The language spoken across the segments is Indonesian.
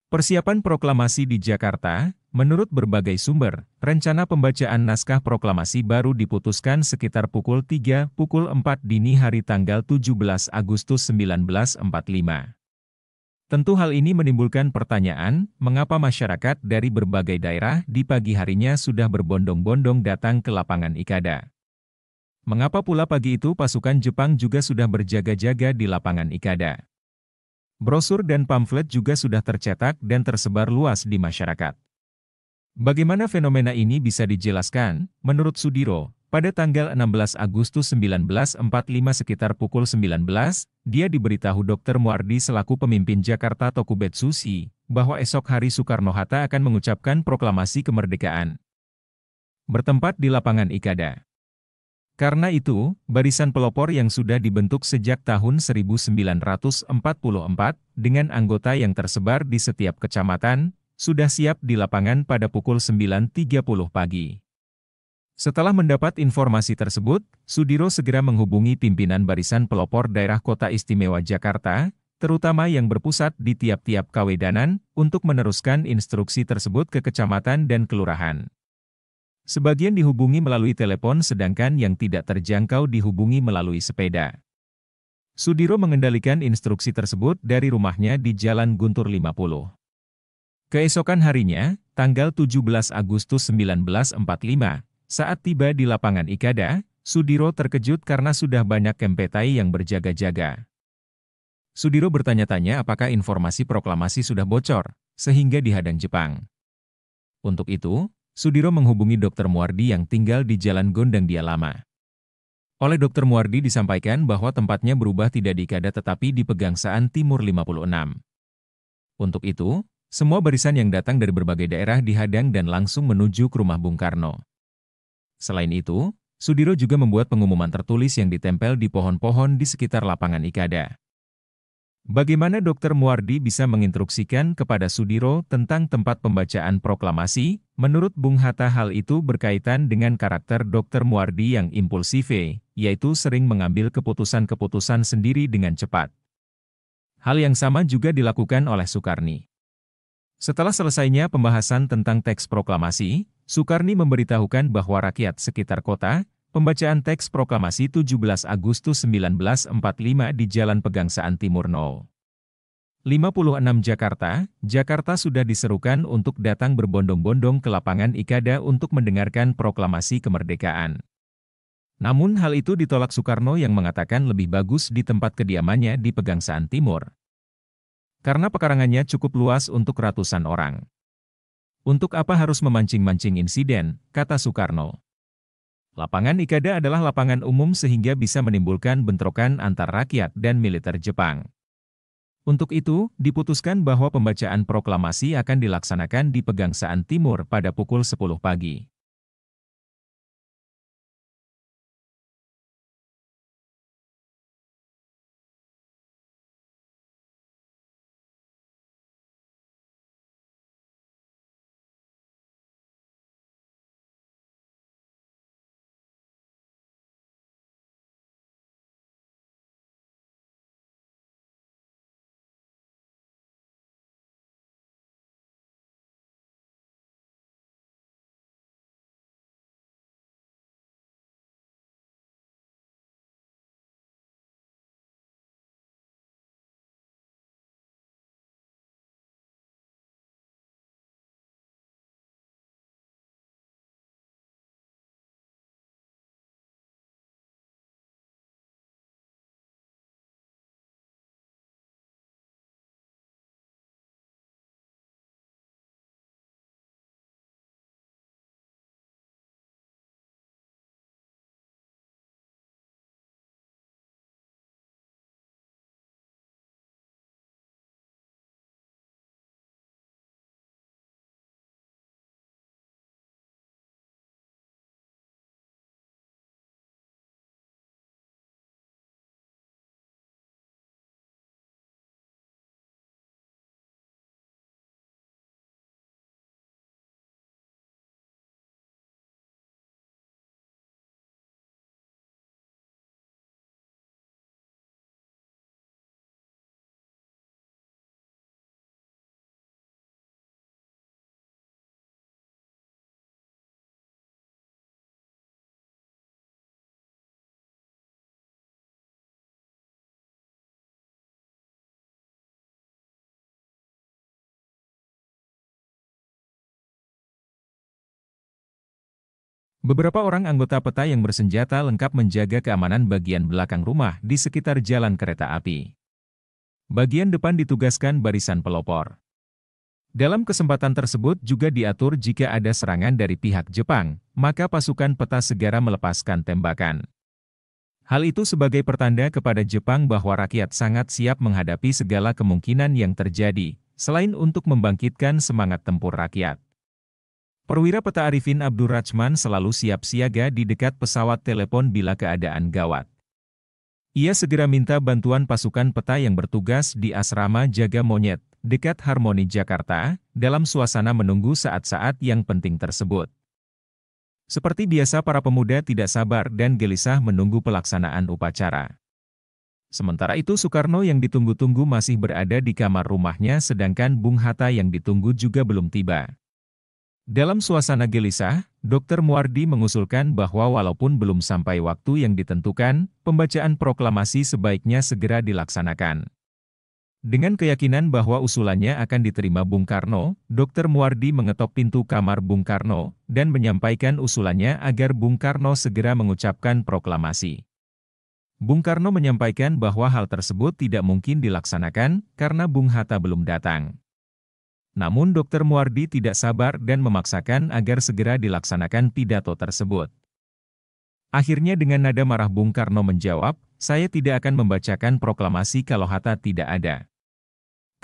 Persiapan proklamasi di Jakarta, menurut berbagai sumber, rencana pembacaan naskah proklamasi baru diputuskan sekitar pukul 4 dini hari tanggal 17 Agustus 1945. Tentu hal ini menimbulkan pertanyaan, mengapa masyarakat dari berbagai daerah di pagi harinya sudah berbondong-bondong datang ke lapangan Ikada? Mengapa pula pagi itu pasukan Jepang juga sudah berjaga-jaga di lapangan Ikada? Brosur dan pamflet juga sudah tercetak dan tersebar luas di masyarakat. Bagaimana fenomena ini bisa dijelaskan? Menurut Sudiro, pada tanggal 16 Agustus 1945 sekitar pukul 19, dia diberitahu Dr. Muardi selaku pemimpin Jakarta Tokubetsushi, bahwa esok hari Soekarno-Hatta akan mengucapkan proklamasi kemerdekaan. Bertempat di lapangan Ikada. Karena itu, barisan pelopor yang sudah dibentuk sejak tahun 1944, dengan anggota yang tersebar di setiap kecamatan, sudah siap di lapangan pada pukul 9.30 pagi. Setelah mendapat informasi tersebut, Sudiro segera menghubungi pimpinan barisan pelopor daerah Kota Istimewa Jakarta, terutama yang berpusat di tiap-tiap kawedanan, untuk meneruskan instruksi tersebut ke kecamatan dan kelurahan. Sebagian dihubungi melalui telepon sedangkan yang tidak terjangkau dihubungi melalui sepeda. Sudiro mengendalikan instruksi tersebut dari rumahnya di Jalan Guntur 50. Keesokan harinya, tanggal 17 Agustus 1945, saat tiba di lapangan Ikada, Sudiro terkejut karena sudah banyak kempetai yang berjaga-jaga. Sudiro bertanya-tanya apakah informasi proklamasi sudah bocor, sehingga dihadang Jepang. Untuk itu, Sudiro menghubungi Dr. Muardi yang tinggal di Jalan Gondang Dia Lama. Oleh Dr. Muardi disampaikan bahwa tempatnya berubah tidak di Ikada tetapi di Pegangsaan Timur 56. Untuk itu, semua barisan yang datang dari berbagai daerah dihadang dan langsung menuju ke rumah Bung Karno. Selain itu, Sudiro juga membuat pengumuman tertulis yang ditempel di pohon-pohon di sekitar lapangan Ikada. Bagaimana Dr. Muardi bisa menginstruksikan kepada Sudiro tentang tempat pembacaan proklamasi? Menurut Bung Hatta hal itu berkaitan dengan karakter Dr. Muardi yang impulsif, yaitu sering mengambil keputusan-keputusan sendiri dengan cepat. Hal yang sama juga dilakukan oleh Soekarni. Setelah selesainya pembahasan tentang teks proklamasi, Soekarni memberitahukan bahwa rakyat sekitar kota, pembacaan teks proklamasi 17 Agustus 1945 di Jalan Pegangsaan Timur No. 56 Jakarta sudah diserukan untuk datang berbondong-bondong ke lapangan Ikada untuk mendengarkan proklamasi kemerdekaan. Namun hal itu ditolak Soekarno yang mengatakan lebih bagus di tempat kediamannya di Pegangsaan Timur. Karena pekarangannya cukup luas untuk ratusan orang. Untuk apa harus memancing-mancing insiden, kata Soekarno. Lapangan Ikada adalah lapangan umum sehingga bisa menimbulkan bentrokan antar rakyat dan militer Jepang. Untuk itu, diputuskan bahwa pembacaan proklamasi akan dilaksanakan di Pegangsaan Timur pada pukul 10 pagi. Beberapa orang anggota PETA yang bersenjata lengkap menjaga keamanan bagian belakang rumah di sekitar jalan kereta api. Bagian depan ditugaskan barisan pelopor. Dalam kesempatan tersebut juga diatur jika ada serangan dari pihak Jepang, maka pasukan PETA segera melepaskan tembakan. Hal itu sebagai pertanda kepada Jepang bahwa rakyat sangat siap menghadapi segala kemungkinan yang terjadi, selain untuk membangkitkan semangat tempur rakyat. Perwira PETA Arifin Abdurrachman selalu siap siaga di dekat pesawat telepon bila keadaan gawat. Ia segera minta bantuan pasukan PETA yang bertugas di Asrama Jaga Monyet, dekat Harmoni Jakarta, dalam suasana menunggu saat-saat yang penting tersebut. Seperti biasa para pemuda tidak sabar dan gelisah menunggu pelaksanaan upacara. Sementara itu Soekarno yang ditunggu-tunggu masih berada di kamar rumahnya sedangkan Bung Hatta yang ditunggu juga belum tiba. Dalam suasana gelisah, Dr. Muardi mengusulkan bahwa walaupun belum sampai waktu yang ditentukan, pembacaan proklamasi sebaiknya segera dilaksanakan. Dengan keyakinan bahwa usulannya akan diterima Bung Karno, Dr. Muardi mengetok pintu kamar Bung Karno, dan menyampaikan usulannya agar Bung Karno segera mengucapkan proklamasi. Bung Karno menyampaikan bahwa hal tersebut tidak mungkin dilaksanakan, karena Bung Hatta belum datang. Namun Dr. Muardi tidak sabar dan memaksakan agar segera dilaksanakan pidato tersebut. Akhirnya dengan nada marah Bung Karno menjawab, "Saya tidak akan membacakan proklamasi kalau Hatta tidak ada.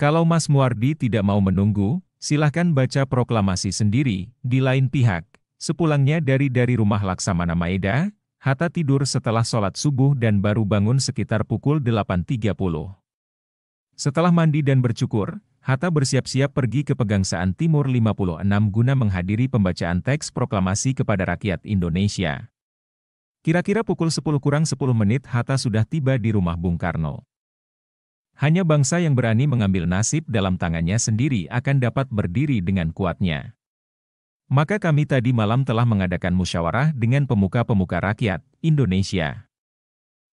Kalau Mas Muardi tidak mau menunggu, silahkan baca proklamasi sendiri." Di lain pihak, sepulangnya dari rumah Laksamana Maeda, Hatta tidur setelah sholat subuh dan baru bangun sekitar pukul 8.30. Setelah mandi dan bercukur, Hatta bersiap-siap pergi ke Pegangsaan Timur 56 guna menghadiri pembacaan teks proklamasi kepada rakyat Indonesia. Kira-kira pukul 10 kurang 10 menit Hatta sudah tiba di rumah Bung Karno. Hanya bangsa yang berani mengambil nasib dalam tangannya sendiri akan dapat berdiri dengan kuatnya. Maka kami tadi malam telah mengadakan musyawarah dengan pemuka-pemuka rakyat Indonesia.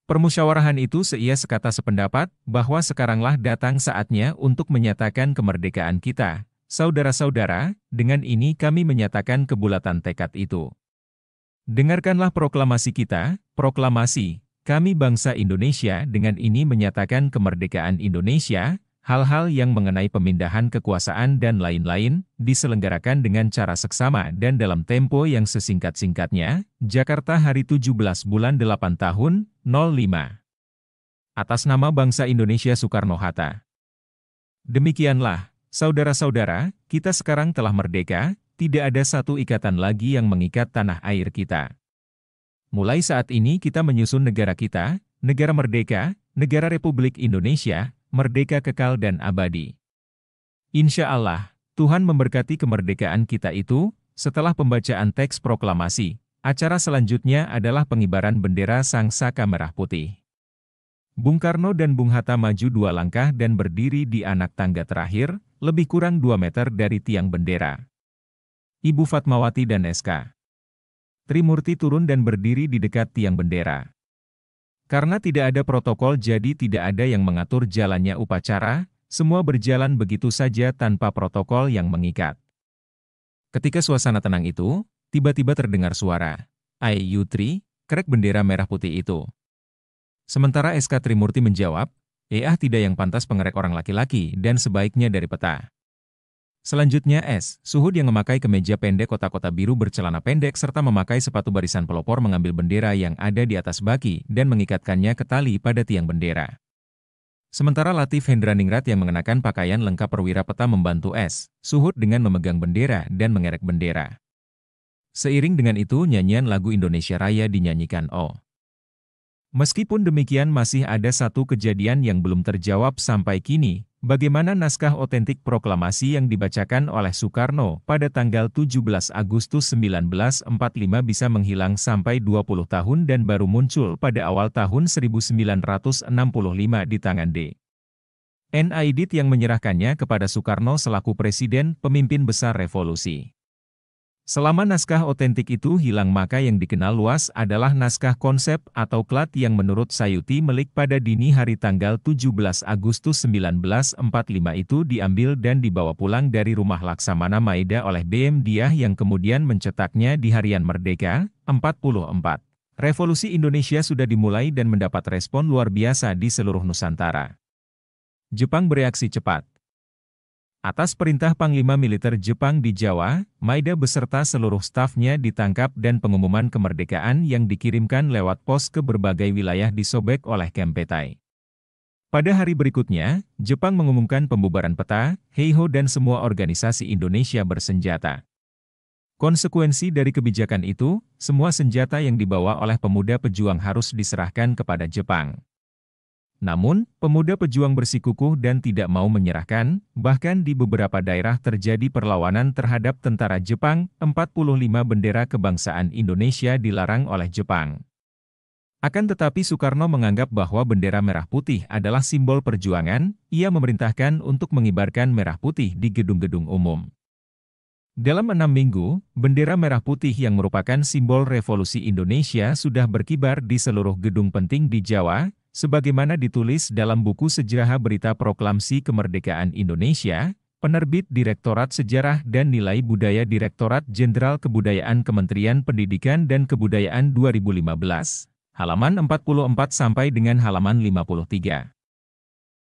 Permusyawarahan itu seia sekata sependapat bahwa sekaranglah datang saatnya untuk menyatakan kemerdekaan kita. Saudara-saudara, dengan ini kami menyatakan kebulatan tekad itu. Dengarkanlah proklamasi kita, proklamasi, kami bangsa Indonesia dengan ini menyatakan kemerdekaan Indonesia, hal-hal yang mengenai pemindahan kekuasaan dan lain-lain, diselenggarakan dengan cara seksama dan dalam tempo yang sesingkat-singkatnya, Jakarta hari 17 bulan 8 tahun, 05. Atas nama bangsa Indonesia Soekarno-Hatta. Demikianlah, saudara-saudara, kita sekarang telah merdeka, tidak ada satu ikatan lagi yang mengikat tanah air kita. Mulai saat ini kita menyusun negara kita, negara merdeka, negara Republik Indonesia, merdeka kekal dan abadi. Insya Allah, Tuhan memberkati kemerdekaan kita itu. Setelah pembacaan teks proklamasi, acara selanjutnya adalah pengibaran bendera Sang Saka Merah Putih. Bung Karno dan Bung Hatta maju 2 langkah dan berdiri di anak tangga terakhir, lebih kurang 2 meter dari tiang bendera. Ibu Fatmawati dan SK Trimurti turun dan berdiri di dekat tiang bendera. Karena tidak ada protokol jadi tidak ada yang mengatur jalannya upacara, semua berjalan begitu saja tanpa protokol yang mengikat. Ketika suasana tenang itu, tiba-tiba terdengar suara, "Ayutri, kerek bendera merah putih itu." Sementara SK Trimurti menjawab, tidak yang pantas pengerek orang laki-laki dan sebaiknya dari PETA." Selanjutnya Suhud yang memakai kemeja pendek kotak-kotak biru bercelana pendek serta memakai sepatu barisan pelopor mengambil bendera yang ada di atas baki dan mengikatkannya ke tali pada tiang bendera. Sementara Latif Hendraningrat yang mengenakan pakaian lengkap perwira PETA membantu Suhud dengan memegang bendera dan mengerek bendera. Seiring dengan itu nyanyian lagu Indonesia Raya dinyanyikan Meskipun demikian masih ada satu kejadian yang belum terjawab sampai kini, bagaimana naskah otentik proklamasi yang dibacakan oleh Soekarno pada tanggal 17 Agustus 1945 bisa menghilang sampai 20 tahun dan baru muncul pada awal tahun 1965 di tangan D.N. Aidit yang menyerahkannya kepada Soekarno selaku Presiden Pemimpin Besar Revolusi. Selama naskah otentik itu hilang maka yang dikenal luas adalah naskah konsep atau klat yang menurut Sayuti Melik pada dini hari tanggal 17 Agustus 1945 itu diambil dan dibawa pulang dari rumah Laksamana Maeda oleh B.M. Diah yang kemudian mencetaknya di Harian Merdeka, 44. Revolusi Indonesia sudah dimulai dan mendapat respon luar biasa di seluruh Nusantara. Jepang bereaksi cepat. Atas perintah Panglima Militer Jepang di Jawa, Maeda beserta seluruh stafnya ditangkap dan pengumuman kemerdekaan yang dikirimkan lewat pos ke berbagai wilayah disobek oleh Kempeitai. Pada hari berikutnya, Jepang mengumumkan pembubaran PETA, Heiho dan semua organisasi Indonesia bersenjata. Konsekuensi dari kebijakan itu, semua senjata yang dibawa oleh pemuda pejuang harus diserahkan kepada Jepang. Namun, pemuda pejuang bersikukuh dan tidak mau menyerahkan, bahkan di beberapa daerah terjadi perlawanan terhadap tentara Jepang. 45 bendera kebangsaan Indonesia dilarang oleh Jepang. Akan tetapi Soekarno menganggap bahwa bendera merah putih adalah simbol perjuangan, ia memerintahkan untuk mengibarkan merah putih di gedung-gedung umum. Dalam 6 minggu, bendera merah putih yang merupakan simbol revolusi Indonesia sudah berkibar di seluruh gedung penting di Jawa, sebagaimana ditulis dalam buku Sejarah Berita Proklamasi Kemerdekaan Indonesia, penerbit Direktorat Sejarah dan Nilai Budaya Direktorat Jenderal Kebudayaan Kementerian Pendidikan dan Kebudayaan 2015. Halaman 44 sampai dengan halaman 53.